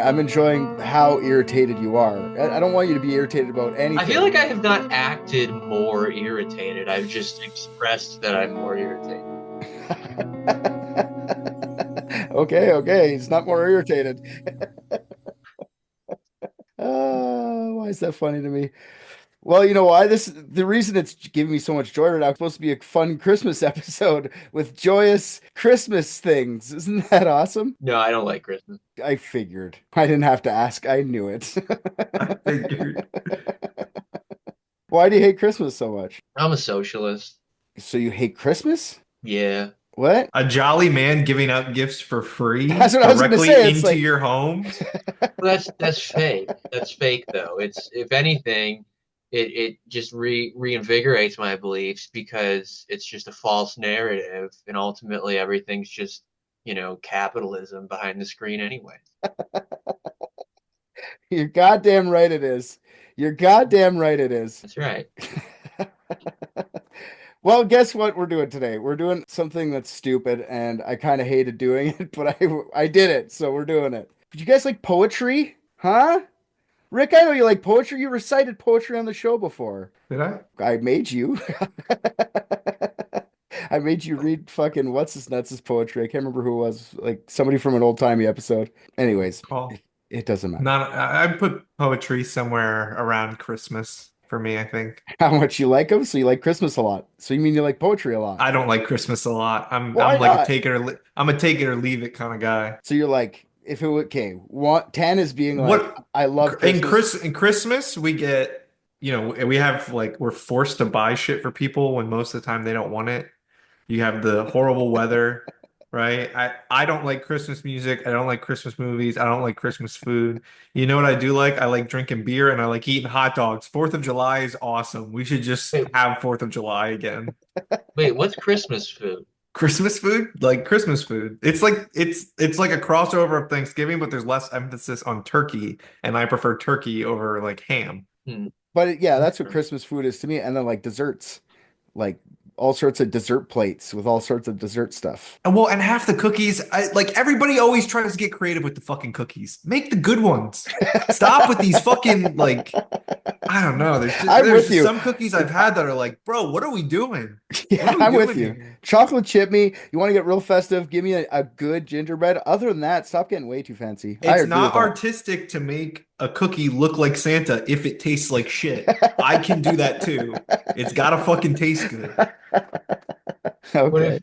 I'm enjoying how irritated you are. I don't want you to be irritated about I feel like anything. I have not acted more irritated. I've just expressed that I'm more irritated. Okay. It's not more irritated. Why is that funny to me? Well, you know why? The reason it's giving me so much joy right now. It's supposed to be a fun Christmas episode with joyous Christmas things. Isn't that awesome? No, I don't like Christmas. I figured. I didn't have to ask. I knew it. I figured. Why do you hate Christmas so much? I'm a socialist. So you hate Christmas? Yeah. What? A jolly man giving out gifts for free That's what I was gonna directly say. It's into like your homes. Well, that's fake. That's fake though. It's if anything, it just reinvigorates my beliefs because it's just a false narrative and ultimately everything's just, capitalism behind the screen anyway. you're goddamn right it is. You're goddamn right it is. That's right. Well, guess what we're doing today? We're doing something that's stupid, and I kind of hated doing it, but I did it, so we're doing it. Did you guys like poetry? Huh? Rick, I know you like poetry. You recited poetry on the show before. Did I? I made you. I made you read fucking what's his nuts' poetry. I can't remember who it was. Like somebody from an old timey episode. Anyways, Call. it doesn't matter. Not. I put poetry somewhere around Christmas for me, I think. How much you like them? So you like Christmas a lot. So you mean you like poetry a lot? I don't like Christmas a lot. Why I'm like not? I'm a take it or leave it kind of guy. So you're like, if it would, okay, 10 is being like, What I love Christmas. in Christmas we get, we have like we're forced to buy shit for people when most of the time they don't want it. You have the horrible weather, right? I don't like Christmas music. I don't like Christmas movies. I don't like Christmas food. You know what I do like? I like drinking beer and I like eating hot dogs. 4th of July is awesome. We should just Wait, have 4th of July again. wait, what's Christmas food? Christmas food? Like Christmas food. It's like a crossover of Thanksgiving, but there's less emphasis on turkey, and I prefer turkey over like ham. Hmm. But yeah, that's what Christmas food is to me. And then like desserts, like all sorts of dessert plates with all sorts of dessert stuff. And well, and half the cookies, like everybody always tries to get creative with the fucking cookies. Make the good ones. Stop with these fucking like I don't know. I'm There's with just you. some cookies I've had that are like, bro, what are we doing? Yeah, What are we I'm with doing you. here? Chocolate chip me. You want to get real festive? Give me a good gingerbread. Other than that, stop getting way too fancy. I It's agree with not that. artistic to make a cookie look like Santa if it tastes like shit. I can do that too. It's gotta fucking taste good. Okay.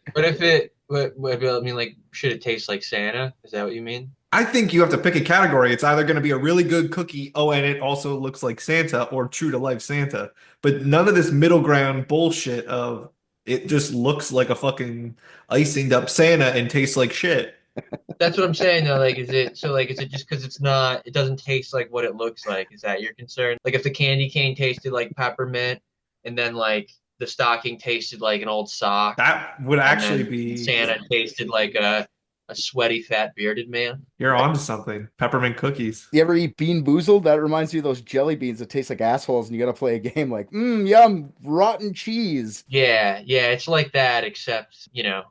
I mean, like, should it taste like Santa? Is that what you mean? I think you have to pick a category. It's either going to be a really good cookie, oh, and it also looks like Santa, or true to life Santa. But none of this middle ground bullshit of it just looks like a fucking icinged up Santa and tastes like shit. That's what I'm saying though. Like, is it just because it doesn't taste like what it looks like? Is that your concern? Like, if the candy cane tasted like peppermint, and then like the stocking tasted like an old sock, That would and actually then be, Santa tasted like a sweaty fat bearded man. you're onto something. Peppermint cookies. You ever eat Bean Boozled? That reminds me of those jelly beans that taste like assholes, and you got to play a game like, yum, rotten cheese. Yeah, it's like that, except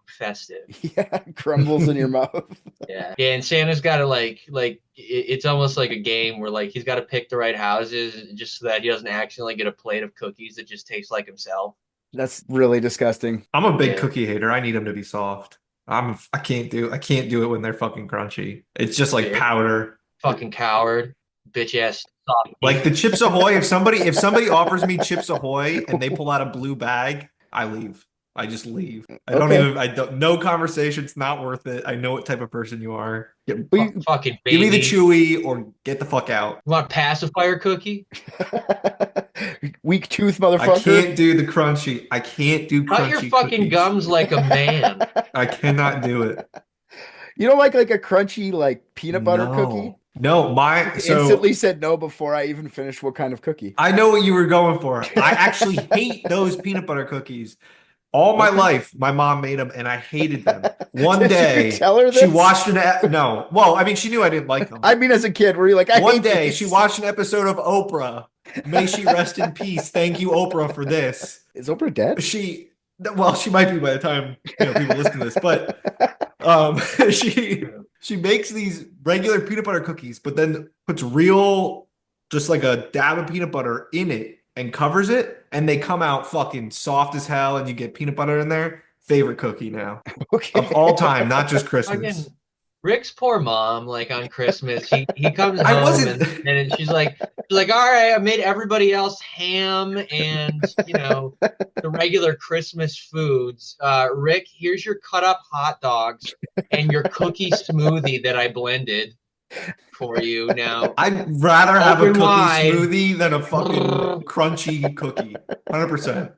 festive. Yeah, crumbles in your mouth. Yeah, and Santa's got to it's almost like a game where like he's got to pick the right houses just so that he doesn't accidentally get a plate of cookies that just taste like himself. That's really disgusting. I'm a big Yeah. cookie hater. I need them to be soft. I can't do it when they're fucking crunchy. It's just like Yeah. powder. Fucking coward, bitch ass. Like the Chips Ahoy, if somebody offers me Chips Ahoy and they pull out a blue bag, I leave. I just leave. Okay. No conversation. It's not worth it. I know what type of person you are. Fucking Give me the baby. chewy or get the fuck out. You want a pacifier cookie? Weak tooth, I motherfucker. can't do the crunchy. I can't do Cut your crunchy fucking cookies. gums like a man. I cannot do it. You don't like a crunchy like peanut butter cookie? No, Instantly said no before I even finished what kind of cookie. I know what you were going for. I actually hate those peanut butter cookies. All my life, my mom made them, and I hated them. One Did day, you tell her she this? watched no. Well, I mean, she knew I didn't like them. I mean, as a kid, were you like, One hate day, these. she watched an episode of Oprah. May she rest in peace. Thank you, Oprah, for this. Is Oprah dead? She might be by the time people listen to this, but she She makes these regular peanut butter cookies, but then puts real, just like a dab of peanut butter in it and covers it, and they come out fucking soft as hell, and you get peanut butter in there. Favorite cookie now Okay. of all time, not just Christmas. Fucking Rick's poor mom, like on Christmas, he comes I home wasn't. and she's like, all right, I made everybody else ham and the regular Christmas foods. Rick, here's your cut up hot dogs and your cookie smoothie that I blended for you. Now I'd rather have a open cookie wide. smoothie than a fucking crunchy cookie. 100%.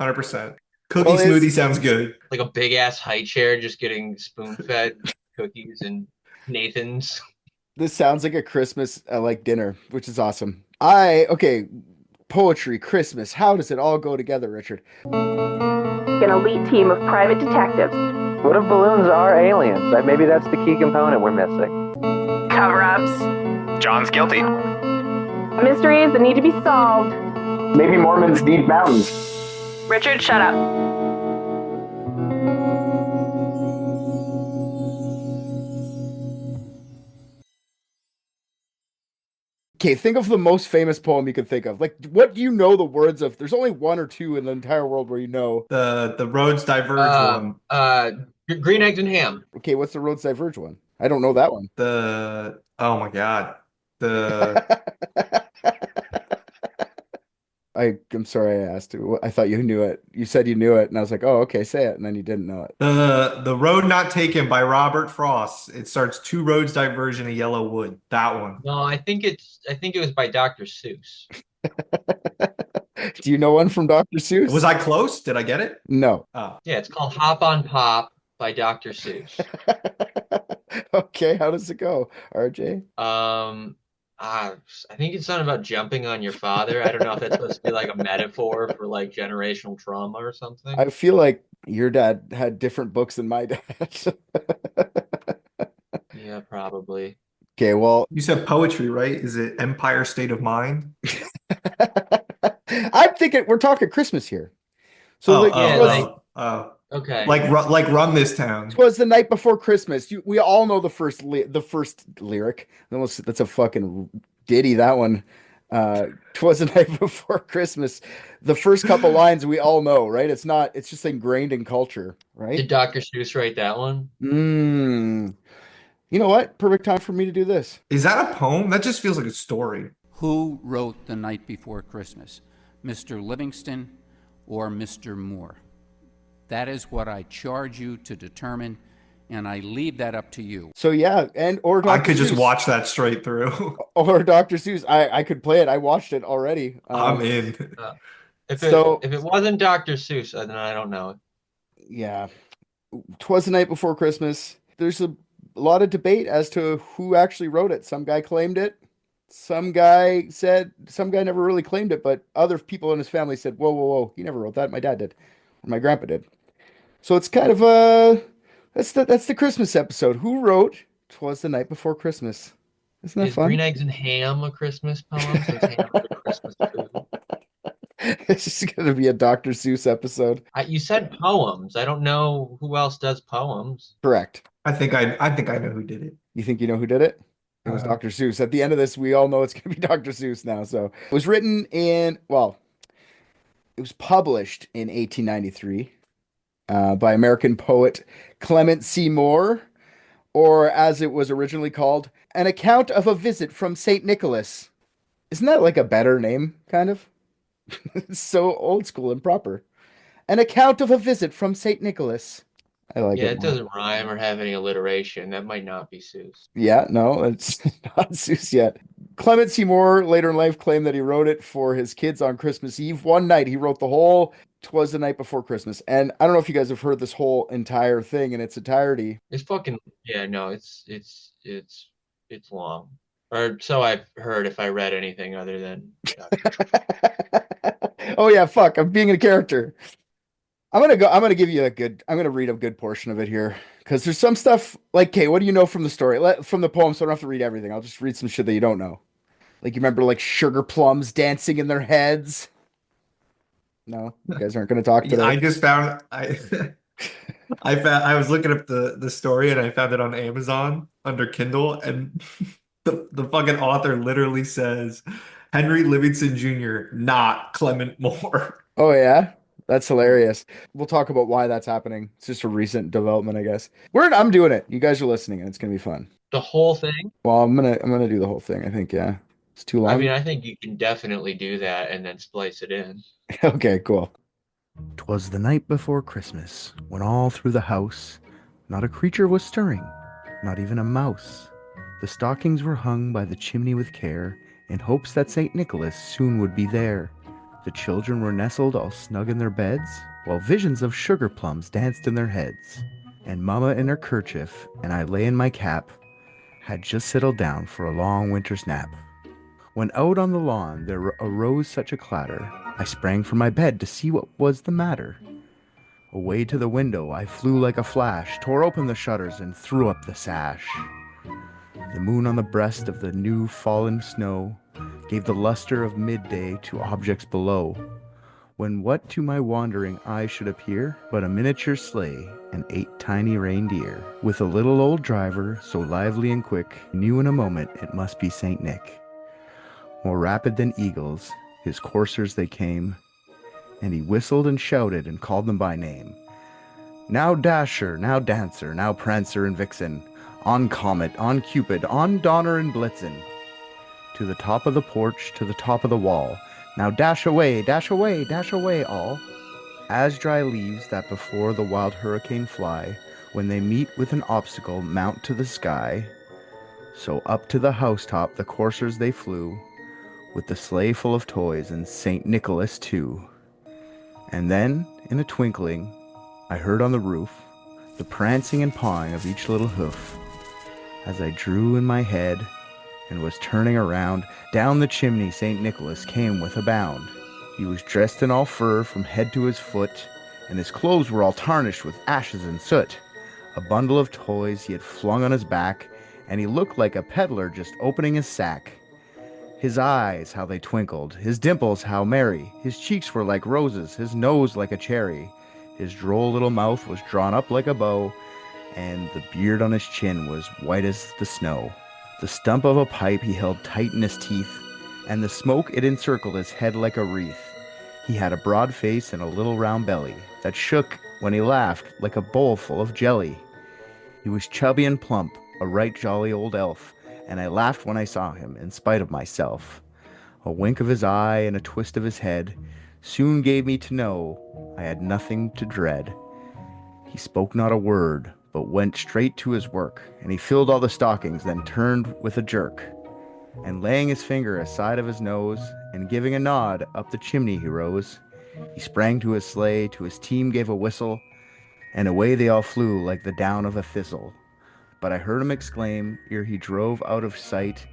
100%. Cookie Well, smoothie sounds good. Like a big ass high chair, just getting spoon fed cookies and Nathan's. This sounds like a Christmas like dinner, which is awesome. Okay, poetry, Christmas. How does it all go together, Richard? An elite team of private detectives. What if balloons are aliens? Maybe that's the key component we're missing. Cover-ups. John's guilty. Mysteries that need to be solved. Maybe Mormons need mountains. Richard, shut up. Okay, think of the most famous poem you could think of. Like, what do you know the words of? There's only one or two in the entire world where you know. The roads diverge one. Green eggs and ham. Okay, what's the Roads Diverge one? I don't know that one. Oh my God. The I'm sorry I asked you. I thought you knew it. You said you knew it, and I was like, oh, okay, say it, and then you didn't know it. the Road Not Taken by Robert Frost. It starts two roads diverge in a yellow wood. That one. No, I think it was by Dr. Seuss. Do you know one from Dr. Seuss? Was I close? Did I get it? No. Oh. Yeah, it's called Hop on Pop by Dr. Seuss. Okay, how does it go, RJ? I think it's something about jumping on your father. I don't know if that's supposed to be like a metaphor for like generational trauma or something. I feel like your dad had different books than my dad. Yeah, probably. Okay, well, You said poetry, right? Is it Empire State of Mind? I'm thinking we're talking Christmas here. So Okay. like Run This Town. it was the night before Christmas. We all know the first lyric. That's a fucking ditty. That one. 'Twas the night before Christmas. The first couple lines we all know, right? It's just ingrained in culture, right? Did Dr. Seuss write that one? You know what? Perfect time for me to do this. Is that a poem? That just feels like a story. Who wrote The Night Before Christmas? Mr. Livingston or Mr. Moore? That is what I charge you to determine, and I leave that up to you. So yeah, or Dr. I could just Seuss. watch that straight through. Or Dr. Seuss. I could play it. I watched it already. I'm in. If it wasn't Dr. Seuss, then I don't know it. Yeah. 'Twas the night before Christmas. There's a lot of debate as to who actually wrote it. Some guy claimed it. Some guy never really claimed it, but other people in his family said, whoa, he never wrote that. My dad did. Or my grandpa did. So it's kind of that's the Christmas episode. Who wrote 'Twas the Night Before Christmas? Isn't that Is fun? Green Eggs and Ham a Christmas poem? Since ham is a Christmas food. It's just gonna be a Dr. Seuss episode. You said poems. I don't know who else does poems. Correct. I think I know who did it. You think you know who did it? It was Dr. Seuss. At the end of this, we all know it's gonna be Dr. Seuss now. So it was written it was published in 1893 by American poet Clement Moore, or as it was originally called, An Account of a Visit from St. Nicholas. Isn't that like a better name, kind of? It's so old school and proper. An Account of a Visit from St. Nicholas. I like Yeah, it. it doesn't rhyme or have any alliteration. That might not be Seuss. Yeah, no, it's not Seuss yet. Clement Seymour later in life claimed that he wrote it for his kids on Christmas Eve. One night he wrote the whole 'Twas the Night Before Christmas. And I don't know if you guys have heard this whole entire thing in its entirety. It's fucking no, it's long. Or so I've heard if I read anything other than Oh yeah, fuck. I'm being a character. I'm gonna read a good portion of it here. Because there's some stuff like, okay, what do you know from the story? From the poem, so I don't have to read everything. I'll just read some shit that you don't know. Like you remember like sugar plums dancing in their heads? No, you guys aren't gonna talk today. I just found I I was looking up the story and I found it on Amazon under Kindle, and the fucking author literally says Henry Livingston Jr., not Clement Moore. Oh yeah, that's hilarious. We'll talk about why that's happening. It's just a recent development, I guess. I'm doing it. You guys are listening, and it's gonna be fun. The whole thing? Well, I'm gonna do the whole thing. I think, yeah. It's too I long. mean, I think you can definitely do that and then splice it in. Okay, cool. 'Twas the night before Christmas, when all through the house not a creature was stirring, not even a mouse. The stockings were hung by the chimney with care, in hopes that St. Nicholas soon would be there. The children were nestled all snug in their beds, while visions of sugar plums danced in their heads. And Mamma in her kerchief, and I lay in my cap, had just settled down for a long winter's nap. When out on the lawn there arose such a clatter, I sprang from my bed to see what was the matter. Away to the window I flew like a flash, tore open the shutters and threw up the sash. The moon on the breast of the new fallen snow gave the luster of midday to objects below, when what to my wandering eye should appear but a miniature sleigh and 8 tiny reindeer, with a little old driver so lively and quick, knew in a moment it must be Saint Nick. More rapid than eagles, his coursers they came, and he whistled and shouted and called them by name. Now Dasher, now Dancer, now Prancer and Vixen, on Comet, on Cupid, on Donner and Blitzen. To the top of the porch, to the top of the wall, now dash away, dash away, dash away all. As dry leaves that before the wild hurricane fly, when they meet with an obstacle mount to the sky, so up to the housetop the coursers they flew, with the sleigh full of toys and St. Nicholas too. And then, in a twinkling, I heard on the roof the prancing and pawing of each little hoof. As I drew in my head and was turning around, down the chimney St. Nicholas came with a bound. He was dressed in all fur from head to his foot, and his clothes were all tarnished with ashes and soot. A bundle of toys he had flung on his back, and he looked like a peddler just opening his sack. His eyes, how they twinkled, his dimples, how merry, his cheeks were like roses, his nose like a cherry, his droll little mouth was drawn up like a bow, and the beard on his chin was white as the snow. The stump of a pipe he held tight in his teeth, and the smoke it encircled his head like a wreath. He had a broad face and a little round belly that shook when he laughed like a bowl full of jelly. He was chubby and plump, a right jolly old elf, and I laughed when I saw him, in spite of myself. A wink of his eye and a twist of his head soon gave me to know I had nothing to dread. He spoke not a word, but went straight to his work, and he filled all the stockings, then turned with a jerk, and laying his finger aside of his nose, and giving a nod, up the chimney he rose. He sprang to his sleigh, to his team gave a whistle, and away they all flew like the down of a thistle. But I heard him exclaim, ere he drove out of sight,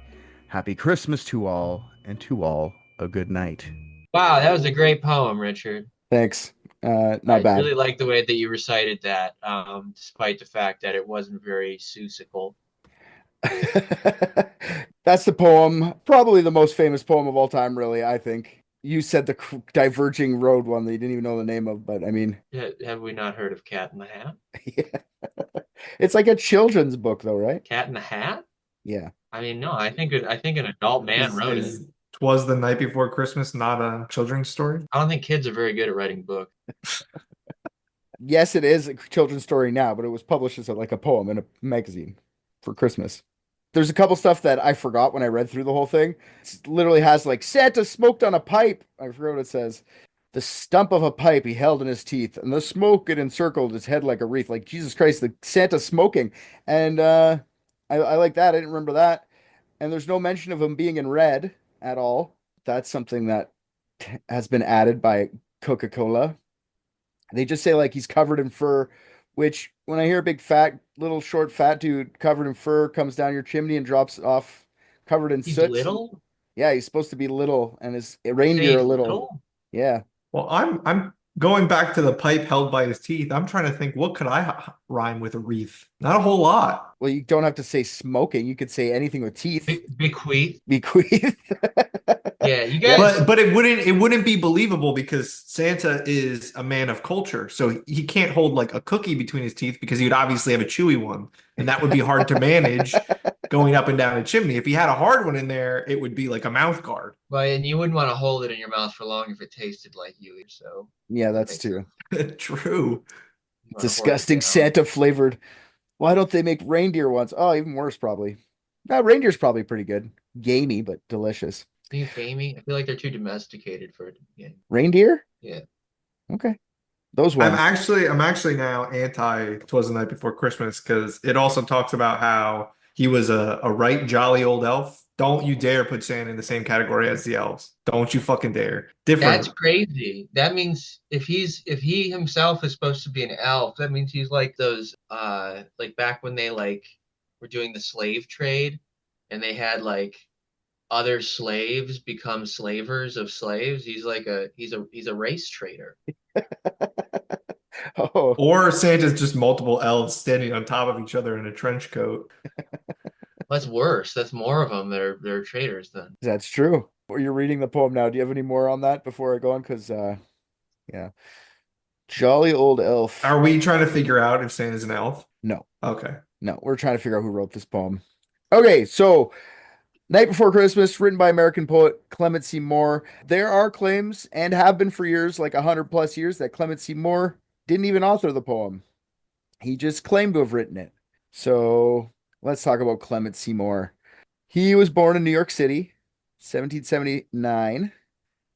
"Happy Christmas to all, and to all a good night." Wow, that was a great poem, Richard. Thanks. I Not bad. really like the way that you recited that, despite the fact that it wasn't very susical. That's the poem, probably the most famous poem of all time, really, I think. You said the diverging road one that you didn't even know the name of, but I mean, Have we not heard of Cat in the Hat? yeah. It's like a children's book, though, right? Cat in the Hat? Yeah. I mean, no, I think an adult man wrote it. Twas the Night Before Christmas not a children's story? I don't think kids are very good at writing books. Yes, it is a children's story now, but it was published as like a poem in a magazine for Christmas. There's a couple stuff that I forgot when I read through the whole thing. It literally has like Santa smoked on a pipe. I forgot what it says. The stump of a pipe he held in his teeth, and the smoke it encircled his head like a wreath. Like Jesus Christ, the Santa smoking. And I like that. I didn't remember that. And there's no mention of him being in red at all. That's something that has been added by Coca-Cola. They just say like he's covered in fur, which when I hear a big fat, little short fat dude covered in fur comes down your chimney and drops off covered in He's soot. little? Yeah, he's supposed to be little, and his Say reindeer he's are little. Yeah. Well, I'm going back to the pipe held by his teeth. I'm trying to think, what could I rhyme with a wreath? Not a whole lot. Well, you don't have to say smoking. You could say anything with teeth. Bequeath. Bequeath. Yeah, you guys. But it wouldn't be believable because Santa is a man of culture, so he can't hold like a cookie between his teeth because he would obviously have a chewy one, and that would be hard to manage going up and down a chimney. If he had a hard one in there, it would be like a mouth guard. But and you wouldn't want to hold it in your mouth for long if it tasted like you. So Yeah, that that's makes true. True. you wanna hoard it Disgusting down. Santa flavored. Why don't they make reindeer ones? Oh, even worse, probably. Reindeer's probably pretty good. Gamey, but delicious. Being gamey, I feel like they're too domesticated for it. Yeah. Reindeer? Yeah. Okay. Those I'm ones. actually now anti "Twas the Night Before Christmas" because it also talks about how he was a right jolly old elf. Don't you dare put Santa in the same category as the elves. Don't you fucking dare. That's Different. crazy. That means if he himself is supposed to be an elf, that means he's like those like back when they like were doing the slave trade and they had like other slaves become slavers of slaves. He's like he's a race trader. Oh, Or Santa's just multiple elves standing on top of each other in a trench coat. That's worse. That's more of them that are traders then. that's true. Or you're reading the poem now. Do you have any more on that before I go on? Because, yeah. Jolly old elf. Are we trying to figure out if Santa's an elf? No, Okay. no. We're trying to figure out who wrote this poem. Okay, so Night Before Christmas, written by American poet Clement C. Moore. There are claims, and have been for years, like 100 plus years, that Clement C. Moore didn't even author the poem. He just claimed to have written it. So let's talk about Clement C. Moore. He was born in New York City, 1779.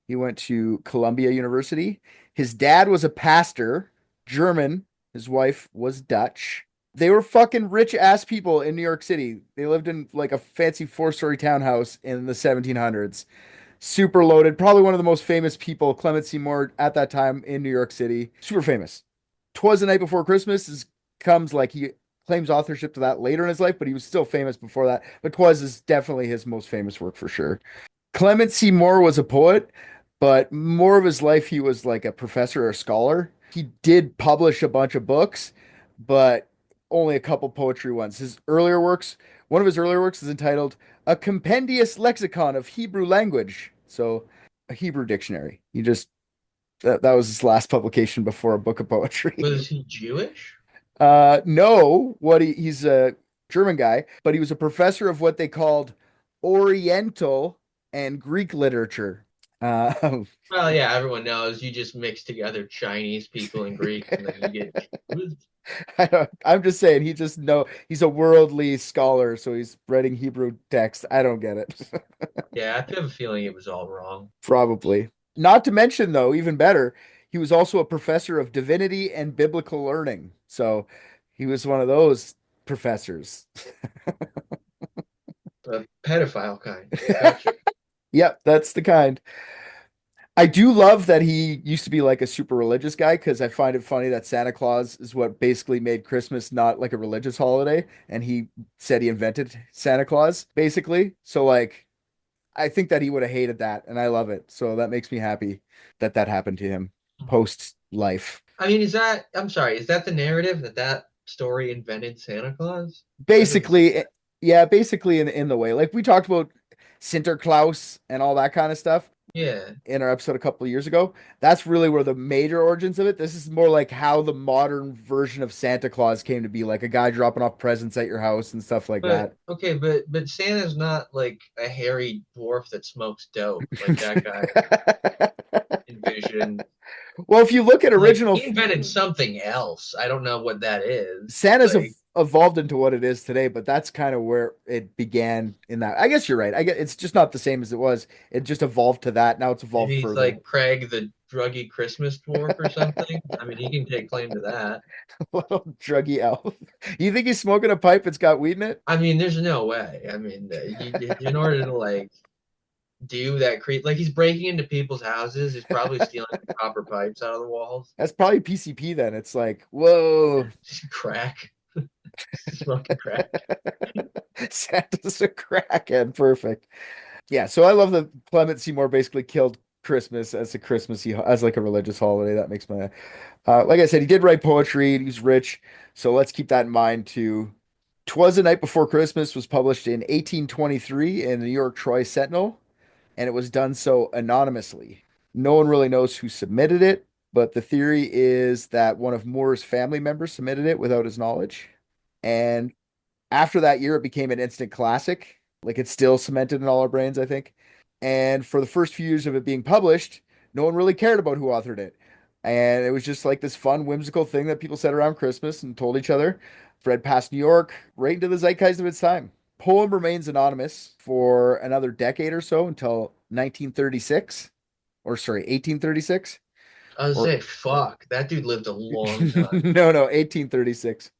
He went to Columbia University. His dad was a pastor, German. His wife was Dutch. They were fucking rich ass people in New York City. They lived in like a fancy 4-story townhouse in the 1700s. Super loaded. Probably one of the most famous people, Clement C. Moore, at that time in New York City. Super famous. "Twas the Night Before Christmas" comes like he claims authorship to that later in his life, but he was still famous before that. But "Twas" is definitely his most famous work for sure. Clement C. Moore was a poet, but more of his life he was like a professor or a scholar. He did publish a bunch of books, but only a couple poetry ones. One of his earlier works is entitled "A Compendious Lexicon of Hebrew Language." So a Hebrew dictionary. That was his last publication before a book of poetry. Was he Jewish? No, he's a German guy, but he was a professor of what they called Oriental and Greek literature. Well, yeah, everyone knows you just mix together Chinese people and Greeks and then you get I'm just saying he's a worldly scholar, so he's writing Hebrew text. I don't get it. Yeah, I have a feeling it was all wrong. Probably. Not to mention, though, even better, he was also a professor of divinity and biblical learning. So he was one of those professors. The pedophile kind. Gotcha. Yep, that's the kind. I do love that he used to be like a super religious guy because I find it funny that Santa Claus is what basically made Christmas not like a religious holiday. And he said he invented Santa Claus, basically. So, like, I think that he would have hated that, and I love it. So that makes me happy that that happened to him post life. I mean, I'm sorry, is that the narrative that story invented Santa Claus? Basically, yeah, basically in the way. Like we talked about Sinterklaas and all that kind of stuff Yeah. in our episode a couple of years ago. That's really where the major origins of it. This is more like how the modern version of Santa Claus came to be, like a guy dropping off presents at your house and stuff like that. But okay, but Santa's not like a hairy dwarf that smokes dope like that guy envisioned. Well, if you look at Like, original, he invented something else. I don't know what that is. Santa's Like, evolved into what it is today, but that's kind of where it began in that. I guess you're right. I guess it's just not the same as it was. It just evolved to that. Now it's evolved maybe he's further. like Craig the druggy Christmas dwarf or something. I mean, he can take claim to that. Little druggy elf. You think he's smoking a pipe that's got weed in it? I mean, there's no way. I mean, in order to like do that like he's breaking into people's houses, he's probably stealing the copper pipes out of the walls. That's probably PCP then. It's like, whoa. Crack. Smoking crack. Santa's a crackhead. Perfect. Yeah, so I love that Clement Seymour basically killed Christmas as as like a religious holiday. That makes my like I said, he did write poetry. He's rich, so let's keep that in mind too. "'Twas the Night Before Christmas" was published in 1823 in the New York Troy Sentinel, and it was done so anonymously. No one really knows who submitted it, but the theory is that one of Moore's family members submitted it without his knowledge. And after that year, it became an instant classic. Like it's still cemented in all our brains, I think. And for the first few years of it being published, no one really cared about who authored it. And it was just like this fun, whimsical thing that people said around Christmas and told each other. Read past New York, right into the zeitgeist of its time. Poem remains anonymous for another decade or so until 1936, or sorry, 1836. I was Or say, fuck, that dude lived a long time. no, 1836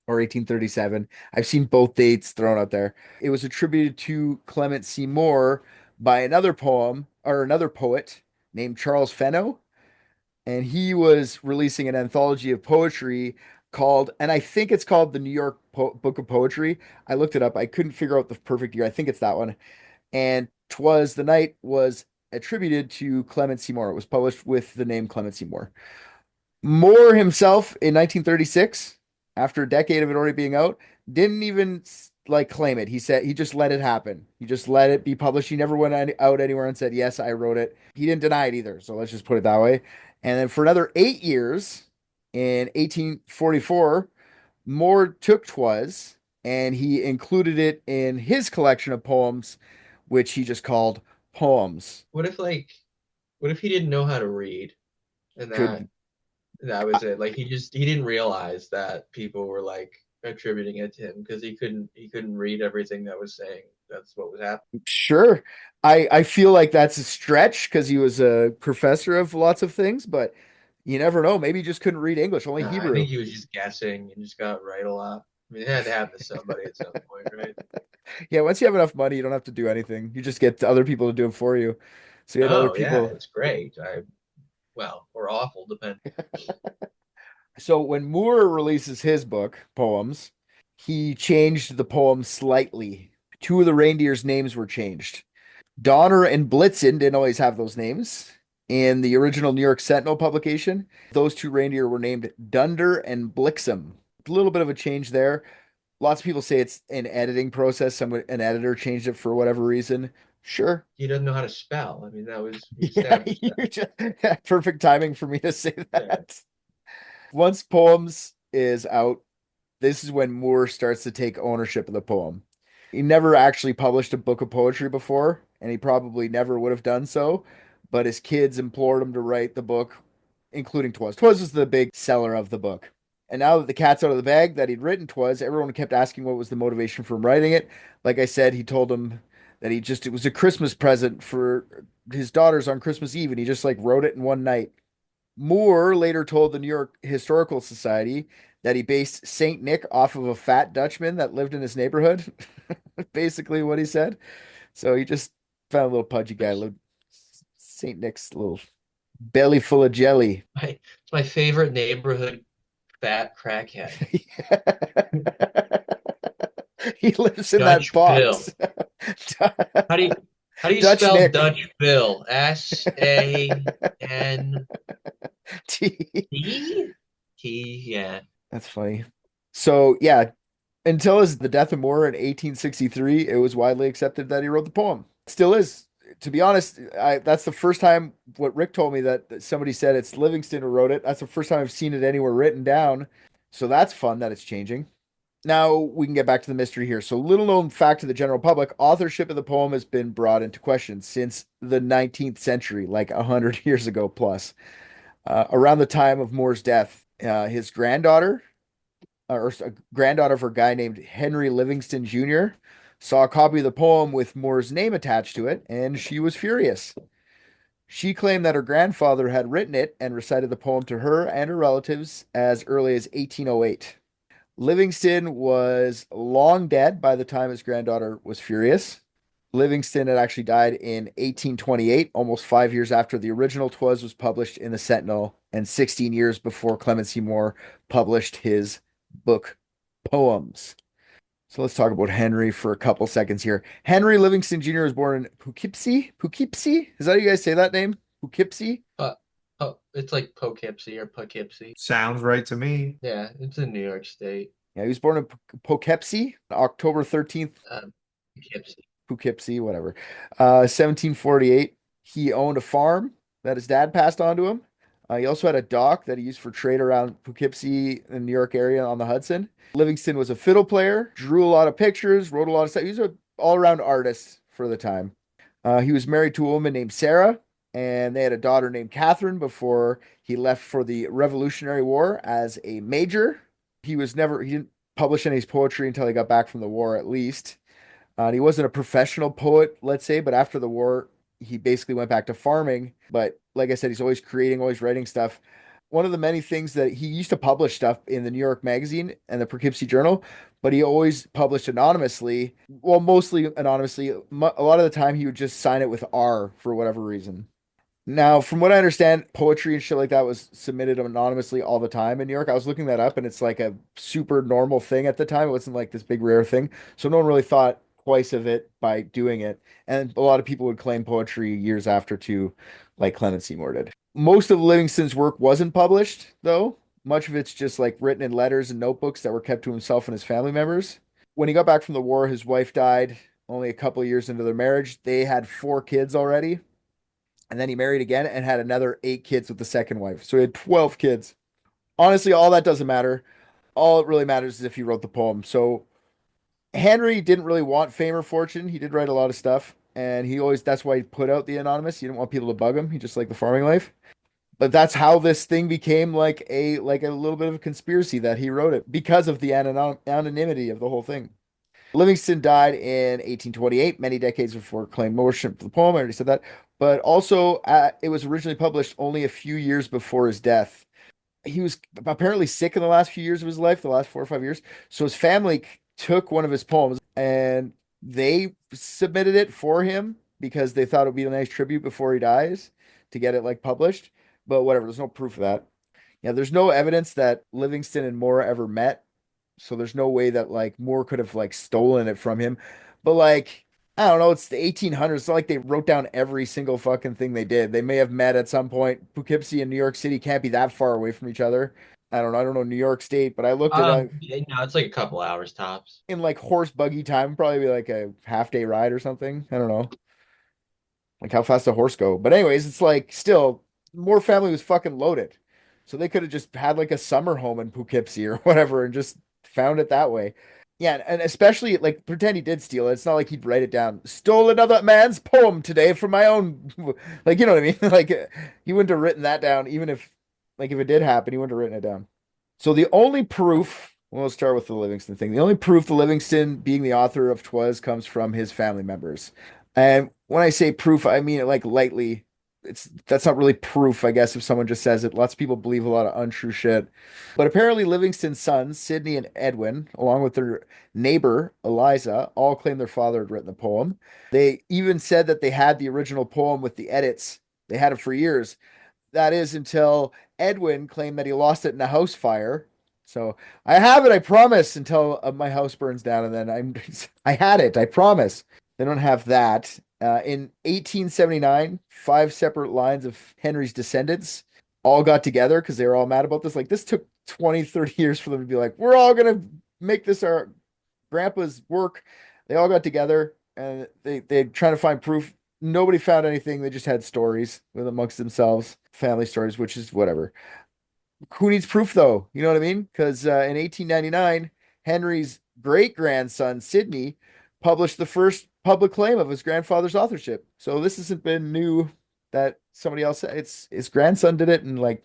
or 1837. I've seen both dates thrown out there. It was attributed to Clement Seymour by another poem or another poet named Charles Fenno, and he was releasing an anthology of poetry called, and I think it's called the New York Book of Poetry. I looked it up. I couldn't figure out the perfect year. I think it's that one. And Twas the Night was attributed to Clement Seymour. It was published with the name Clement Seymour. Moore himself in 1936, after a decade of it already being out, didn't even like claim it. He said he just let it happen. He just let it be published. He never went out anywhere and said, "Yes, I wrote it." He didn't deny it either. So let's just put it that way. And then for another 8 years, in 1844, Moore took Twas and he included it in his collection of poems, which he just called Poems. What if he didn't know how to read, and Could that was it? Like he didn't realize that people were like attributing it to him because he couldn't read everything that was saying that's what was happening. Sure. I feel like that's a stretch because he was a professor of lots of things, but you never know. Maybe he just couldn't read English, only Nah, I Hebrew. think he was just guessing and just got right a lot. I mean, it had to happen to somebody at some point, right? Yeah, once you have enough money, you don't have to do anything. You just get other people to do it for you. So you had other Oh yeah, people. it's great. Well, or awful, depending. So when Moore releases his book, Poems, he changed the poem slightly. Two of the reindeers' names were changed. Donner and Blitzen didn't always have those names. In the original New York Sentinel publication, those two reindeer were named Dunder and Blixum. A little bit of a change there. Lots of people say it's an editing process. An editor changed it for whatever reason. Sure. He doesn't know how to spell. I mean, that was we Yeah, established that. perfect timing for me to say Yeah. that. Once Poems is out, this is when Moore starts to take ownership of the poem. He never actually published a book of poetry before, and he probably never would have done so, but his kids implored him to write the book, including Twas. Twas was the big seller of the book. And now that the cat's out of the bag that he'd written Twas, everyone kept asking what was the motivation for him writing it. Like I said, he told them that it was a Christmas present for his daughters on Christmas Eve, and he just like wrote it in one night. Moore later told the New York Historical Society that he based Saint Nick off of a fat Dutchman that lived in his neighborhood. Basically, what he said. So he just found a little pudgy guy. Saint Nick's little belly full of jelly. It's my favorite neighborhood fat crackhead. He lives in Dutch that box. How do you Dutch spell Nick. Dutch Bill? SANT T. T, yeah. That's funny. So yeah, until the death of Moore in 1863, it was widely accepted that he wrote the poem. Still is. To be honest, that's the first time what Rick told me that somebody said it's Livingston who wrote it. That's the first time I've seen it anywhere written down. So that's fun that it's changing. Now we can get back to the mystery here. So little known fact to the general public, authorship of the poem has been brought into question since the 19th century, like 100 years ago plus. Around the time of Moore's death, his granddaughter, or a granddaughter of a guy named Henry Livingston Jr., saw a copy of the poem with Moore's name attached to it, and she was furious. She claimed that her grandfather had written it and recited the poem to her and her relatives as early as 1808. Livingston was long dead by the time his granddaughter was furious. Livingston had actually died in 1828, almost 5 years after the original Twas was published in the Sentinel, and 16 years before Clement Seymour published his book, Poems. So let's talk about Henry for a couple seconds here. Henry Livingston Jr. was born in Poughkeepsie? Poughkeepsie? Is that how you guys say that name? Poughkeepsie? It's like Poughkeepsie or Poughkeepsie. Sounds right to me. Yeah, it's in New York State. Yeah, he was born in Poughkeepsie, October 13th. Poughkeepsie. Poughkeepsie, whatever. 1748, he owned a farm that his dad passed on to him. He also had a dock that he used for trade around Poughkeepsie in the New York area on the Hudson. Livingston was a fiddle player, drew a lot of pictures, wrote a lot of stuff. He was an all-around artist for the time. He was married to a woman named Sarah, and they had a daughter named Catherine before he left for the Revolutionary War as a major. He didn't publish any of his poetry until he got back from the war, at least. He wasn't a professional poet, let's say, but after the war, he basically went back to farming. But like I said, he's always creating, always writing stuff. One of the many things that he used to publish stuff in the New York Magazine and the Poughkeepsie Journal, but he always published anonymously. Well, mostly anonymously. A lot of the time, he would just sign it with R for whatever reason. Now, from what I understand, poetry and shit like that was submitted anonymously all the time in New York. I was looking that up, and it's like a super normal thing at the time. It wasn't like this big rare thing. So no one really thought twice of it by doing it. And a lot of people would claim poetry years after too, like Clement Seymour did. Most of Livingston's work wasn't published, though. Much of it's just like written in letters and notebooks that were kept to himself and his family members. When he got back from the war, his wife died only a couple of years into their marriage. They had 4 kids already. And then he married again and had another 8 kids with the second wife. So he had 12 kids. Honestly, all that doesn't matter. All it really matters is if he wrote the poem. So Henry didn't really want fame or fortune. He did write a lot of stuff. And that's why he put out the anonymous. He didn't want people to bug him. He just liked the farming life. But that's how this thing became like a little bit of a conspiracy that he wrote it because of the anonymity of the whole thing. Livingston died in 1828, many decades before claimed ownership of the poem. I already said that. But also, it was originally published only a few years before his death. He was apparently sick in the last few years of his life, the last 4 or 5 years. So his family took one of his poems and they submitted it for him because they thought it would be a nice tribute before he dies to get it like published. But whatever, there's no proof of that. Yeah, there's no evidence that Livingston and Moore ever met. So there's no way that like Moore could have like stolen it from him. But like, I don't know, it's the 1800s. It's not like they wrote down every single fucking thing they did. They may have met at some point. Poughkeepsie and New York City can't be that far away from each other. I don't know. I don't know New York State, but I looked at it Yeah, no, it's like a couple hours tops. in like horse buggy time, probably be like a half day ride or something. I don't know. Like how fast a horse go. But anyways, it's like still Moore family was fucking loaded. So they could have just had like a summer home in Poughkeepsie or whatever and just found it that way. Yeah, and especially like pretend he did steal it. It's not like he'd write it down. Stole another man's poem today from my own. Like, you know what I mean? Like he wouldn't have written that down, even if like if it did happen, he wouldn't have written it down. So the only proof, we'll start with the Livingston thing. The only proof the Livingston being the author of Twas comes from his family members. And when I say proof, I mean it like lightly. That's not really proof, I guess, if someone just says it. Lots of people believe a lot of untrue shit. But apparently Livingston's sons, Sidney and Edwin, along with their neighbor, Eliza, all claim their father had written the poem. They even said that they had the original poem with the edits. They had it for years. That is until Edwin claimed that he lost it in a house fire. So I have it, I promise, until my house burns down, and then I had it, I promise. They don't have that. In 1879, 5 separate lines of Henry's descendants all got together because they were all mad about this. Like, this took 20, 30 years for them to be like, we're all going to make this our grandpa's work. They all got together and they're trying to find proof. Nobody found anything. They just had stories with amongst themselves, family stories, which is whatever. Who needs proof, though? You know what I mean? Because in 1899, Henry's great-grandson, Sidney, published the first public claim of his grandfather's authorship. So this hasn't been new that somebody else, his grandson did it in like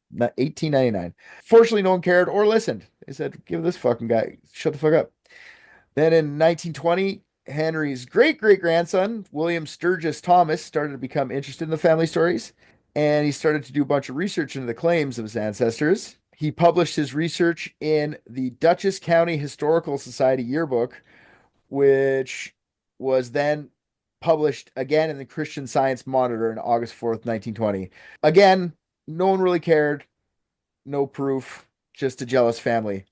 1899. Fortunately, no one cared or listened. They said, give this fucking guy, shut the fuck up. Then in 1920, Henry's great-great-grandson, William Sturgis Thomas, started to become interested in the family stories, and he started to do a bunch of research into the claims of his ancestors. He published his research in the Dutchess County Historical Society yearbook, which was then published again in the Christian Science Monitor on August 4th, 1920. Again, no one really cared. No proof, just a jealous family.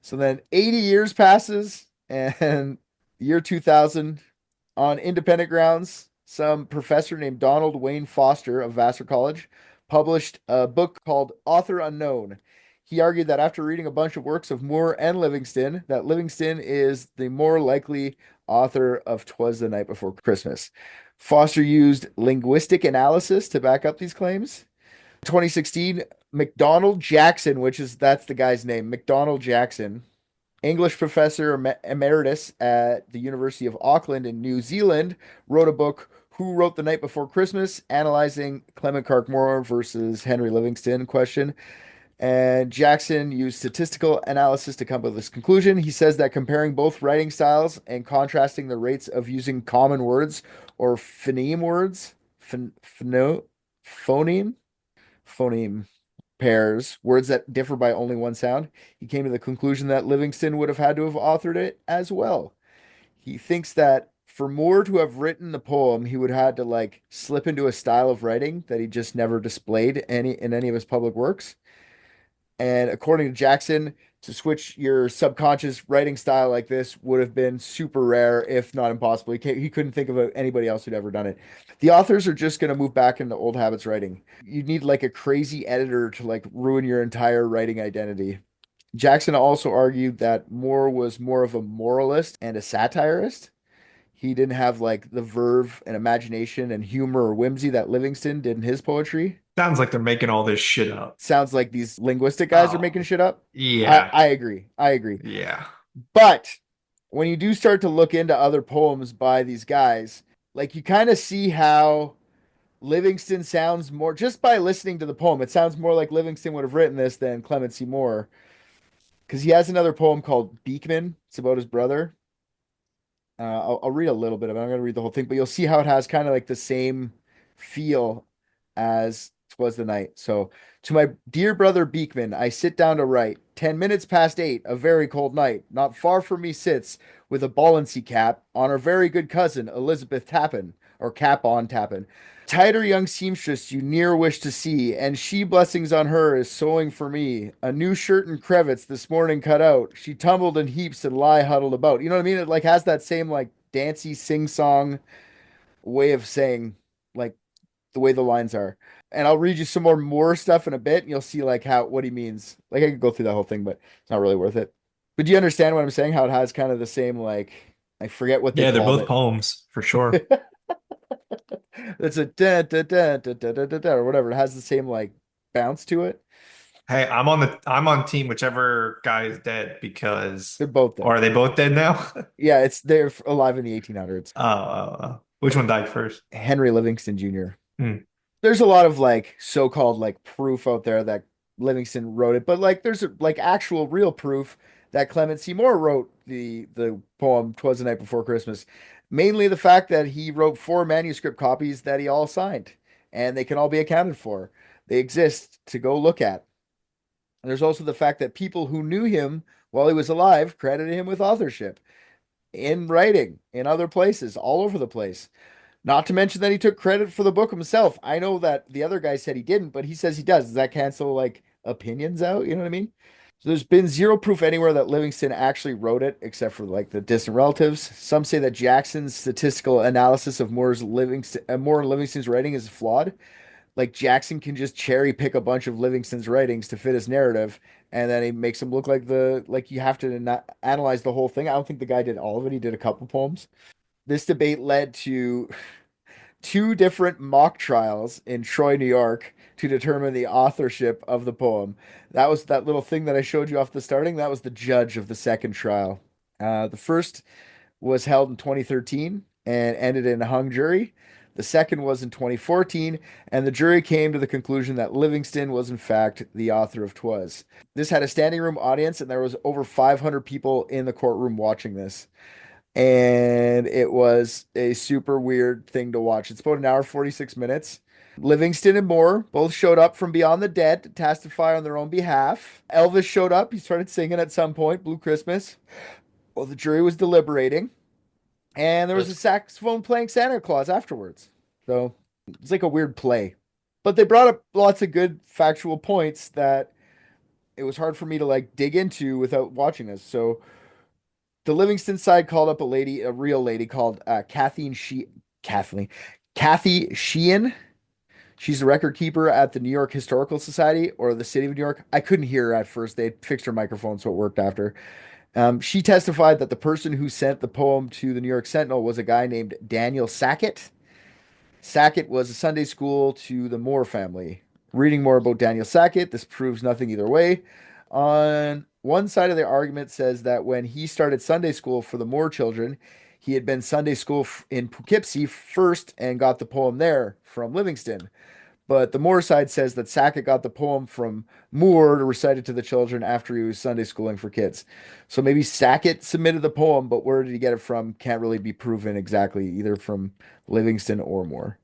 So then 80 years passes, and year 2000, on independent grounds, some professor named Donald Wayne Foster of Vassar College published a book called Author Unknown. He argued that after reading a bunch of works of Moore and Livingston, that Livingston is the more likely author of Twas the Night Before Christmas. Foster used linguistic analysis to back up these claims. 2016, McDonald Jackson, that's the guy's name, McDonald Jackson, English professor emeritus at the University of Auckland in New Zealand, wrote a book, Who Wrote the Night Before Christmas, analyzing Clement Moore versus Henry Livingston question. And Jackson used statistical analysis to come to this conclusion. He says that comparing both writing styles and contrasting the rates of using common words or phoneme words, phoneme pairs, words that differ by only one sound, he came to the conclusion that Livingston would have had to have authored it as well. He thinks that for Moore to have written the poem, he would have had to like slip into a style of writing that he just never displayed in any of his public works. And according to Jackson, to switch your subconscious writing style like this would have been super rare, if not impossible. He couldn't think of anybody else who'd ever done it. The authors are just going to move back into old habits writing. You need like a crazy editor to like ruin your entire writing identity. Jackson also argued that Moore was more of a moralist and a satirist. He didn't have like the verve and imagination and humor or whimsy that Livingston did in his poetry. Sounds like they're making all this shit up. Sounds like these linguistic guys are making shit up. Yeah. I agree. Yeah. But when you do start to look into other poems by these guys, like you kind of see how Livingston sounds more, just by listening to the poem, it sounds more like Livingston would have written this than Clement C. Moore. Because he has another poem called Beekman. It's about his brother. I'll read a little bit of it. I'm going to read the whole thing, but you'll see how it has kind of like the same feel as Twas the Night. So, to my dear brother Beekman, I sit down to write. 10 minutes past 8, a very cold night. Not far from me sits, with a ballancy cap, on her very good cousin, Elizabeth Tappan, or Cap on Tappan. Tighter young seamstress you near wish to see, and she blessings on her is sewing for me. A new shirt and crevets this morning cut out. She tumbled in heaps and lie huddled about. You know what I mean? It like has that same like dancey sing-song way of saying, like the way the lines are. And I'll read you some more stuff in a bit, and you'll see like what he means. Like I could go through that whole thing, but it's not really worth it. But do you understand what I'm saying? How it has kind of the same like I forget what they Yeah, they're called both it. poems for sure. It's a da, da, da, da, da, da, da, da, or whatever. It has the same like bounce to it. Hey, I'm on team whichever guy is dead because They're both dead. or are they both dead now? Yeah, they're alive in the 1800s. Which one died first? Henry Livingston Jr. Hmm. There's a lot of like so-called like proof out there that Livingston wrote it, but like there's like actual real proof that Clement C. Moore wrote the poem "Twas the Night Before Christmas." Mainly the fact that he wrote 4 manuscript copies that he all signed, and they can all be accounted for. They exist to go look at. And there's also the fact that people who knew him while he was alive credited him with authorship in writing in other places, all over the place. Not to mention that he took credit for the book himself. I know that the other guy said he didn't, but he says he does. Does that cancel like opinions out? You know what I mean? So there's been zero proof anywhere that Livingston actually wrote it, except for like the distant relatives. Some say that Jackson's statistical analysis of Moore and Livingston's writing is flawed. Like Jackson can just cherry pick a bunch of Livingston's writings to fit his narrative, and then he makes him look like you have to analyze the whole thing. I don't think the guy did all of it. He did a couple poems. This debate led to 2 different mock trials in Troy, New York, to determine the authorship of the poem. That was that little thing that I showed you off the starting. That was the judge of the second trial. The first was held in 2013 and ended in a hung jury. The second was in 2014, and the jury came to the conclusion that Livingston was in fact the author of Twas. This had a standing room audience, and there was over 500 people in the courtroom watching this. And it was a super weird thing to watch. It's about an hour, 46 minutes. Livingston and Moore both showed up from beyond the dead to testify on their own behalf. Elvis showed up. He started singing at some point, Blue Christmas, while the jury was deliberating. And there was a saxophone playing Santa Claus afterwards. So it's like a weird play. But they brought up lots of good factual points that it was hard for me to like dig into without watching this. So the Livingston side called up a real lady called Kathy Sheehan. She's the record keeper at the New York Historical Society or the City of New York. I couldn't hear her at first. They fixed her microphone, so it worked after. She testified that the person who sent the poem to the New York Sentinel was a guy named Daniel Sackett. Sackett was a Sunday school to the Moore family. Reading more about Daniel Sackett, this proves nothing either way. On one side of the argument says that when he started Sunday school for the Moore children, he had been Sunday school in Poughkeepsie first and got the poem there from Livingston. But the Moore side says that Sackett got the poem from Moore to recite it to the children after he was Sunday schooling for kids. So maybe Sackett submitted the poem, but where did he get it from? Can't really be proven exactly, either from Livingston or Moore.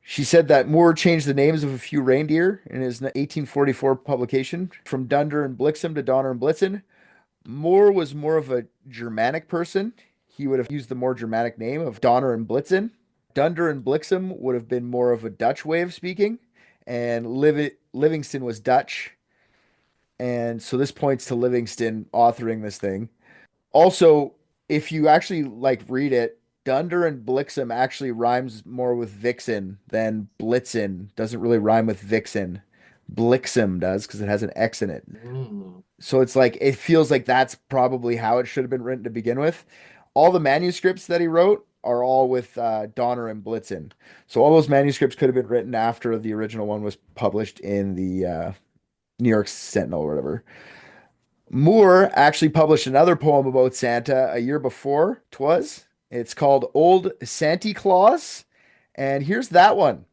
She said that Moore changed the names of a few reindeer in his 1844 publication from Dunder and Blixen to Donner and Blitzen. Moore was more of a Germanic person. He would have used the more Germanic name of Donner and Blitzen. Dunder and Blixen would have been more of a Dutch way of speaking, and Livingston was Dutch. And so this points to Livingston authoring this thing. Also, if you actually read it, Dunder and Blixen actually rhymes more with Vixen than Blitzen. Doesn't really rhyme with Vixen. Blixen does because it has an X in it. So it's it feels like that's probably how it should have been written to begin with. All the manuscripts that he wrote are all with Donner and Blitzen. So all those manuscripts could have been written after the original one was published in the New York Sentinel or whatever. Moore actually published another poem about Santa a year before Twas. It's called Old Santy Claus. And here's that one.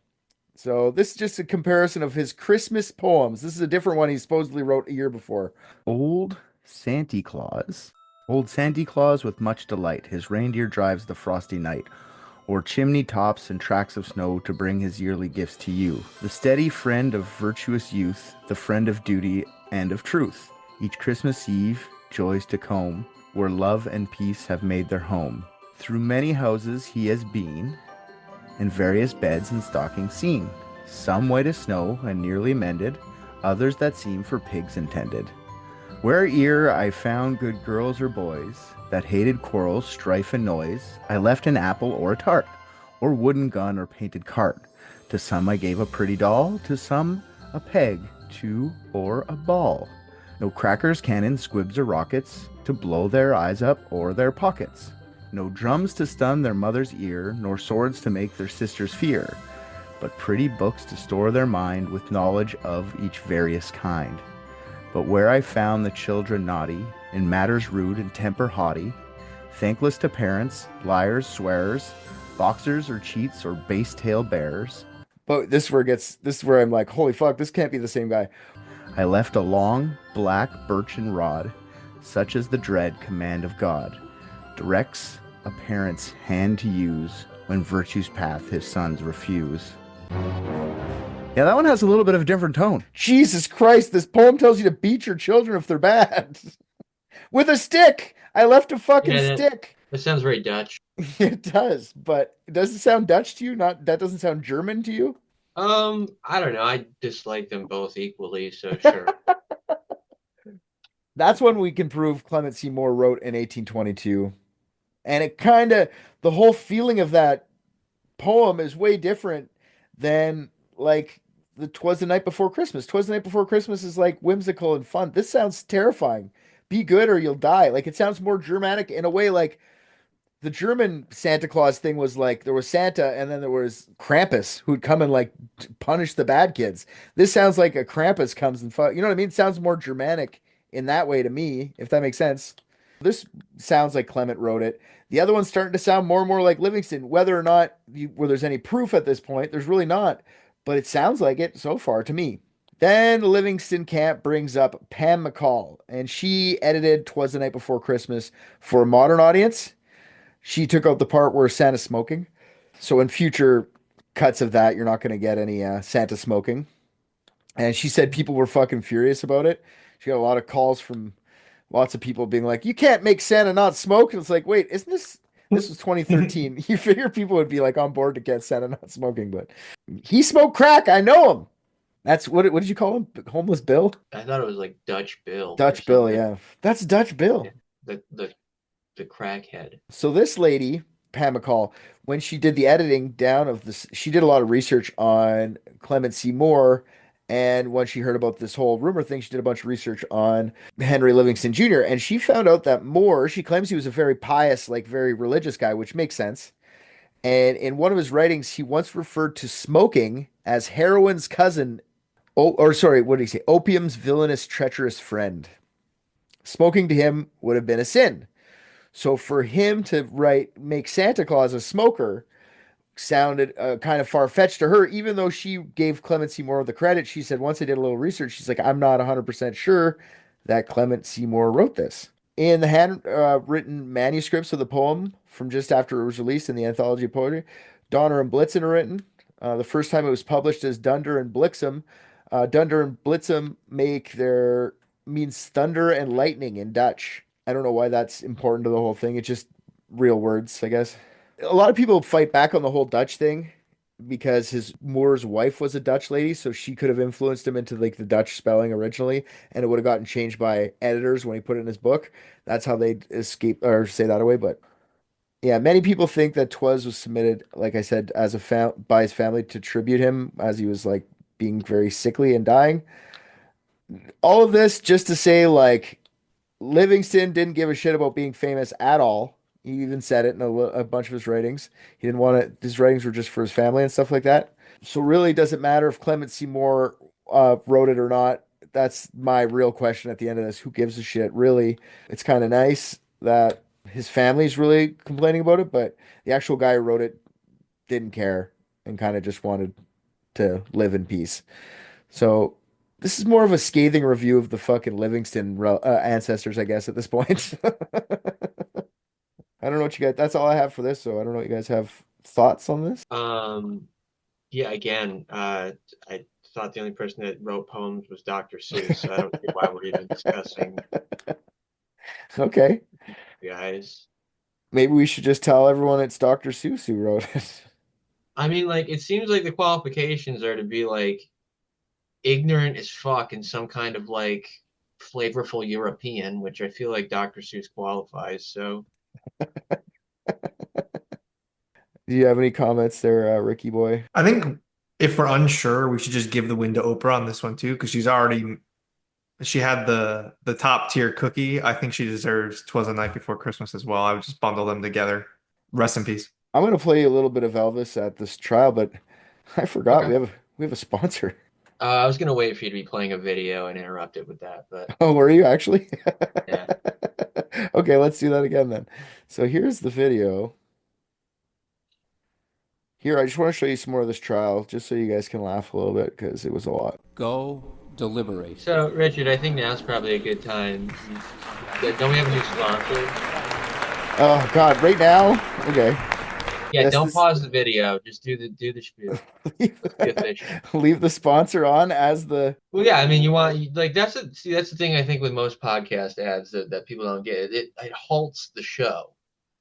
So this is just a comparison of his Christmas poems. This is a different one he supposedly wrote a year before. Old Santy Claus. Old Santy Claus with much delight, his reindeer drives the frosty night, o'er chimney tops and tracks of snow to bring his yearly gifts to you. The steady friend of virtuous youth, the friend of duty and of truth. Each Christmas Eve, joys to comb, where love and peace have made their home. Through many houses he has been, and various beds and stockings seen. Some white as snow and nearly mended, others that seem for pigs intended. Where'er I found good girls or boys, that hated quarrels, strife, and noise, I left an apple or a tart, or wooden gun or painted cart. To some I gave a pretty doll, to some a peg, to or a ball. No crackers, cannons, squibs, or rockets, to blow their eyes up or their pockets. No drums to stun their mother's ear, nor swords to make their sisters fear, but pretty books to store their mind with knowledge of each various kind. But where I found the children naughty, in matters rude and temper haughty, thankless to parents, liars, swearers, boxers or cheats or base tale bearers. But this is where I'm like, holy fuck, this can't be the same guy. I left a long, black birchen rod, such as the dread command of God, directs a parent's hand to use when virtue's path his sons refuse. Yeah, that one has a little bit of a different tone. Jesus Christ, this poem tells you to beat your children if they're bad. With a stick! I left a fucking stick. That sounds very Dutch. It does, but does it sound Dutch to you? That doesn't sound German to you? I don't know. I dislike them both equally, so sure. That's when we can prove Clement C. Moore wrote in 1822. And it kind of, the whole feeling of that poem is way different than the Twas the Night Before Christmas. Twas the Night Before Christmas is whimsical and fun. This sounds terrifying. Be good or you'll die. It sounds more Germanic in a way. The German Santa Claus thing was there was Santa and then there was Krampus who'd come and punish the bad kids. This sounds like a Krampus comes and you know what I mean? It sounds more Germanic in that way to me, if that makes sense. This sounds like Clement wrote it. The other one's starting to sound more and more like Livingston. Whether or not there's any proof at this point, there's really not. But it sounds like it so far to me. Then Livingston Camp brings up Pam McCall, and she edited Twas the Night Before Christmas for a modern audience. She took out the part where Santa's smoking. So in future cuts of that, you're not going to get any Santa smoking. And she said people were fucking furious about it. She got a lot of calls from lots of people being like, you can't make Santa not smoke. And it's like, wait, isn't this was 2013. You figure people would be on board to get Santa not smoking, but he smoked crack. I know him. That's what did you call him? Homeless Bill? I thought it was Dutch Bill. Dutch Bill, yeah. That's Dutch Bill. Yeah, the crackhead. So this lady, Pam McCall, when she did the editing down of this, she did a lot of research on Clement C. Moore And when she heard about this whole rumor thing, she did a bunch of research on Henry Livingston Jr. And she found out that Moore, she claims he was a very pious, like very religious guy, which makes sense. And in one of his writings, he once referred to smoking as heroin's cousin. Oh, or sorry, what did he say? Opium's villainous, treacherous friend. Smoking to him would have been a sin. So for him to make Santa Claus a smoker sounded kind of far-fetched to her, even though she gave Clement Seymour the credit. She said, once I did a little research, she's like, I'm not 100% sure that Clement Seymour wrote this. In the handwritten manuscripts of the poem from just after it was released in the Anthology of Poetry, Donner and Blitzen are written. The first time it was published as Dunder and Blixen. Dunder and Blitzen means thunder and lightning in Dutch. I don't know why that's important to the whole thing. It's just real words, I guess. A lot of people fight back on the whole Dutch thing because Moore's wife was a Dutch lady, so she could have influenced him into like the Dutch spelling originally, and it would have gotten changed by editors when he put it in his book. That's how they escape or say that away. But yeah, many people think that Twas was submitted, like I said, as by his family to tribute him as he was like being very sickly and dying. All of this just to say, like, Livingston didn't give a shit about being famous at all. He even said it in a bunch of his writings. He didn't want to, his writings were just for his family and stuff like that. So really it doesn't matter if Clement Seymour wrote it or not. That's my real question at the end of this. Who gives a shit? Really, it's kind of nice that his family's really complaining about it, but the actual guy who wrote it didn't care and kind of just wanted to live in peace. So this is more of a scathing review of the fucking Livingston ancestors, I guess, at this point. I don't know what you guys, that's all I have for this, so I don't know what you guys have thoughts on this. Yeah, again, I thought the only person that wrote poems was Dr. Seuss, so I don't see why we're even discussing Okay. guys. Maybe we should just tell everyone it's Dr. Seuss who wrote it. I mean, like, it seems like the qualifications are to be, like, ignorant as fuck and some kind of, like, flavorful European, which I feel like Dr. Seuss qualifies, so... Do you have any comments there, Ricky boy? I think if we're unsure, we should just give the win to Oprah on this one too, because she had the top tier cookie. I think she deserves 'Twas the Night Before Christmas as well. I would just bundle them together. Rest in peace. I'm gonna play a little bit of Elvis at this trial, but I forgot Okay. we have a sponsor. I was gonna wait for you to be playing a video and interrupt it with that, but Oh, were you actually? yeah. Okay, let's do that again then. So here's the video. Here, I just want to show you some more of this trial, just so you guys can laugh a little bit, because it was a lot. Go deliberate. So, Richard, I think now's probably a good time. Don't we have a new sponsor? Oh God, right now? Okay. Yeah, Yes, don't this- pause the video. Just do the spiel. Be efficient. Leave the sponsor on as the. Well, yeah, I mean, that's the thing I think with most podcast ads that people don't get. It halts the show.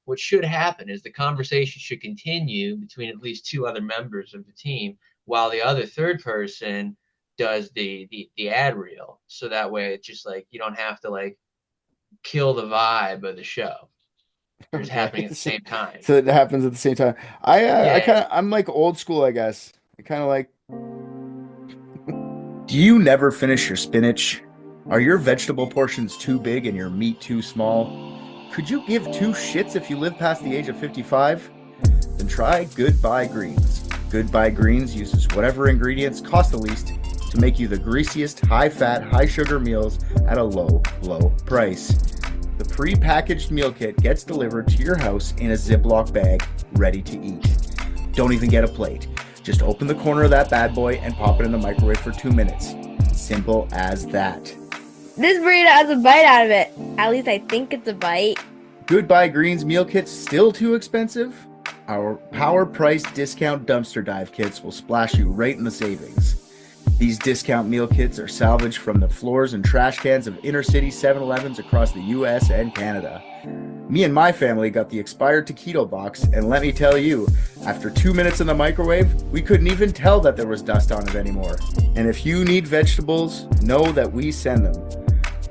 What should happen is the conversation should continue between at least two other members of the team while the other third person does the ad reel. So that way it's just like you don't have to like kill the vibe of the show. It's happening at the same time. So it happens at the same time. I'm like old school, I guess. I kind of like. Do you never finish your spinach? Are your vegetable portions too big and your meat too small? Could you give two shits if you live past the age of 55? Then try Goodbye Greens. Goodbye Greens uses whatever ingredients cost the least to make you the greasiest, high-fat, high-sugar meals at a low, low price. The pre-packaged meal kit gets delivered to your house in a Ziploc bag, ready to eat. Don't even get a plate. Just open the corner of that bad boy and pop it in the microwave for 2 minutes. Simple as that. This burrito has a bite out of it. At least I think it's a bite. Goodbye Greens meal kits still too expensive? Our power price discount dumpster dive kits will splash you right in the savings. These discount meal kits are salvaged from the floors and trash cans of inner city 7-Elevens across the US and Canada. Me and my family got the expired taquito box, and let me tell you, after 2 minutes in the microwave, we couldn't even tell that there was dust on it anymore. And if you need vegetables, know that we send them.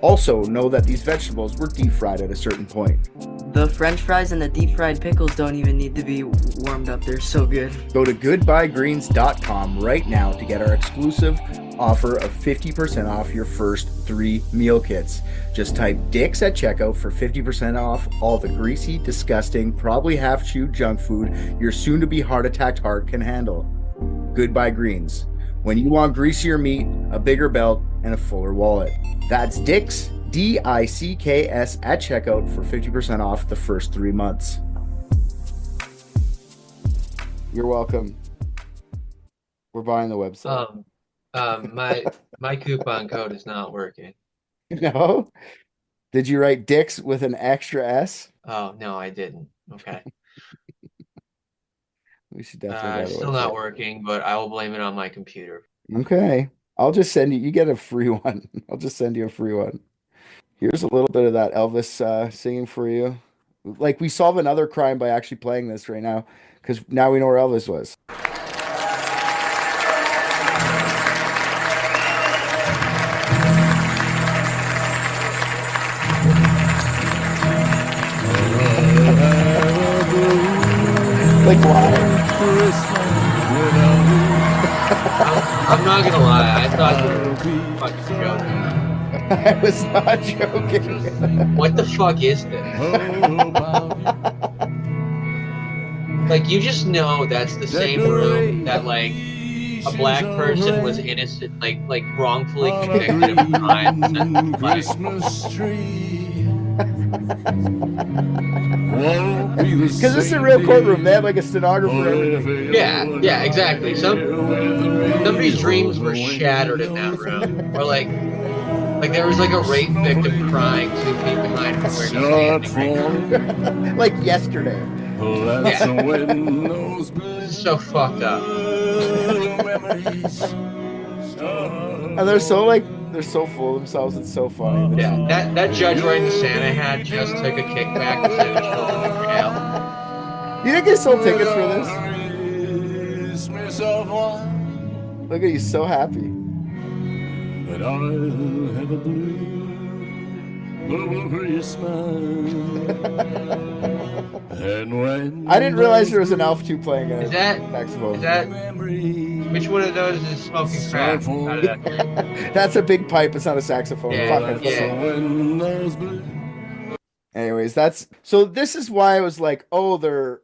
Also, know that these vegetables were deep fried at a certain point. The french fries and the deep fried pickles don't even need to be warmed up. They're so good. Go to goodbyegreens.com right now to get our exclusive offer of 50% off your first 3 meal kits. Just type Dicks at checkout for 50% off all the greasy, disgusting, probably half-chewed junk food your soon-to-be heart-attacked heart can handle. Goodbye greens. When you want greasier meat, a bigger belt, and a fuller wallet. That's Dicks, D-I-C-K-S at checkout for 50% off the first 3 months. You're welcome. We're buying the website. My coupon code is not working. No? Did you write Dicks with an extra S? Oh, no, I didn't. Okay. We should definitely buy the Still website. not working, but I will blame it on my computer. Okay. I'll just send you get a free one. I'll just send you a free one. Here's a little bit of that Elvis singing for you. Like, we solve another crime by actually playing this right now, because now we know where Elvis was. Like, why? I'm not gonna lie, I thought you were fucking joking. I was not joking. What the fuck is this? Like, you just know that's the same room that, like, a black person was innocent, like wrongfully convicted of a crime. Because this is a real courtroom. They have like a stenographer. Everything. Yeah, exactly. Somebody's dreams were shattered in that room, or like there was like a rape victim crying 2 feet behind where he's standing. Like yesterday. Yeah. This is so fucked up. And they're so full of themselves. It's so funny. Yeah, that judge wearing the Santa hat just took a kickback and said it's going to jail. You think they sold tickets for this? Look at you, so happy. But I'll have a blue Christmas. And when I didn't realize there was an Elf 2 playing a saxophone. Which one of those is smoking crack? That's a big pipe. It's not a saxophone. Yeah. Anyways, this is why I was like, oh, they're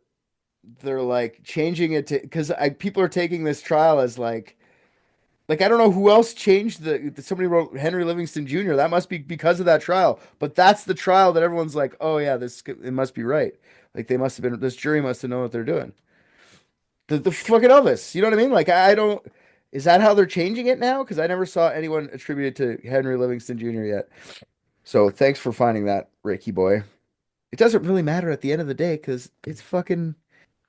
like changing it to, because people are taking this trial as like I don't know who else changed somebody wrote Henry Livingston Jr. That must be because of that trial. But that's the trial that everyone's like, oh yeah, it must be right. Like this jury must have known what they're doing. The fucking Elvis, you know what I mean? Like, is that how they're changing it now? Because I never saw anyone attribute it to Henry Livingston Jr. yet. So thanks for finding that, Ricky boy. It doesn't really matter at the end of the day because it's fucking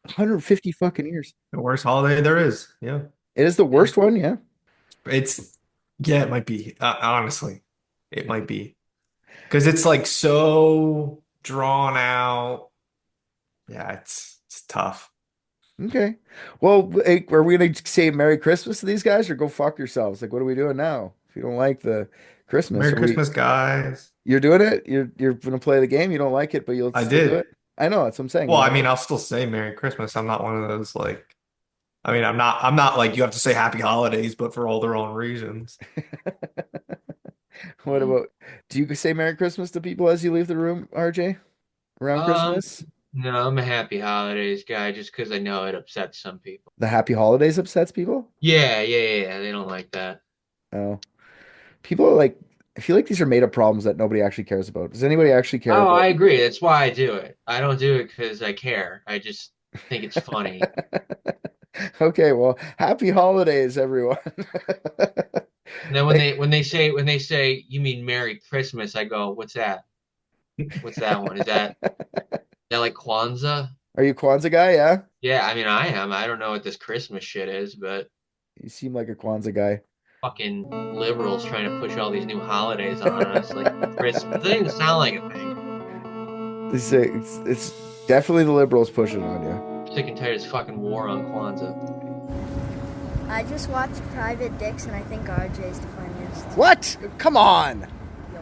150 fucking years. The worst holiday there is. Yeah. It is the worst one, yeah. It might be. Honestly, it might be. Because it's like so drawn out. Yeah, it's tough. Okay. Well, are we going to say Merry Christmas to these guys or go fuck yourselves? Like, what are we doing now? If you don't like the Christmas. Merry Christmas, guys. You're doing it? You're going to play the game? You don't like it, but you'll still do it? I know, that's what I'm saying. Well, I mean, I'll still say Merry Christmas. I'm not one of those, like, I mean, I'm not like you have to say Happy Holidays, but for all the wrong reasons. What about, do you say Merry Christmas to people as you leave the room, RJ? Around Christmas? No, I'm a Happy Holidays guy just because I know it upsets some people. The Happy Holidays upsets people? Yeah. They don't like that. Oh. People are like, I feel like these are made up problems that nobody actually cares about. Does anybody actually care about? I agree. That's why I do it. I don't do it because I care. I just think it's funny. Okay, well, Happy Holidays, everyone. And then when they say you mean Merry Christmas, I go, what's that? What's that one? Is that like Kwanzaa? Are you a Kwanzaa guy? Yeah. Yeah, I mean I am. I don't know what this Christmas shit is, but you seem like a Kwanzaa guy. Fucking liberals trying to push all these new holidays on us, like Christmas. It doesn't even sound like a thing. It's definitely the liberals pushing on you. I'm sick and tired of this fucking war on Kwanzaa. I just watched Private Dicks and I think RJ's the funniest. What? Come on.